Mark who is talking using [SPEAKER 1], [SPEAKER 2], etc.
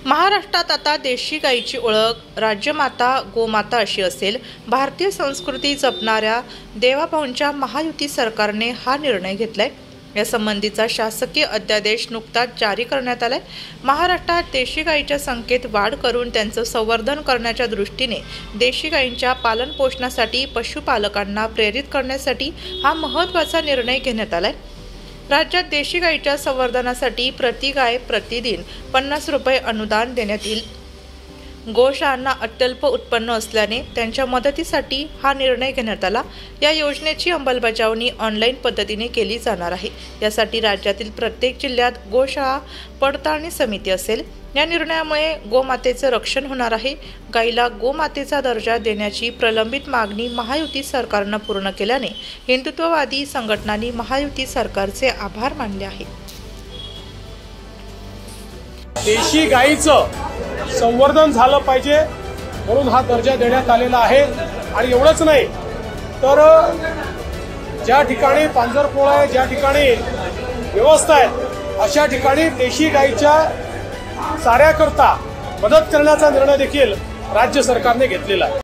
[SPEAKER 1] महाराष्ट्रात आता देशी गायीची ओळख राज्यमाता गोमाता अशी असेल। भारतीय संस्कृती जपणाऱ्या देवाभाऊंच्या महायुती सरकारने हा निर्णय घेतलाय। या संबंधीचा शासकीय अध्यादेश नुकताच जारी करण्यात आलाय। महाराष्ट्रात देशी गायीच्या संख्येत वाढ करून त्यांचं संवर्धन करण्याच्या दृष्टीने देशी गायींच्या पालन पोषणासाठी पशुपालकांना प्रेरित करण्यासाठी हा महत्त्वाचा निर्णय घेण्यात आलाय। राज्यात देशी गायीच्या संवर्धनासाठी प्रति गाय प्रतिदिन 50 रुपये अनुदान देण्यात येईल। गोशाळांना अत्यल्प उत्पन्न असल्याने त्यांच्या मदतीसाठी हा निर्णय घेण्यात आला। या योजनेची अंमलबजावणी ऑनलाईन पद्धतीने केली जाणार आहे। यासाठी राज्यातील प्रत्येक जिल्ह्यात गोशाळा पडताळणी समिती असेल। या निर्णयामुळे गोमातेचे रक्षण होणार आहे। गायीला गोमातेचा दर्जा देण्याची प्रलंबित मागणी महायुती सरकारने पूर्ण केल्याने हिंदुत्ववादी संघटनांनी महायुती सरकारचे आभार मानले आहेत।
[SPEAKER 2] देशी गायीचं संवर्धन झालं पाहिजे म्हणून हा दर्जा देण्यात आलेला आहे। आणि एवढंच नाही तर ज्या ठिकाणी पांजरपोळ आहे, ज्या ठिकाणी व्यवस्था आहे, अशा ठिकाणी देशी गायीच्या चाऱ्याकरता मदत करण्याचा निर्णय देखील राज्य सरकारने घेतलेला आहे।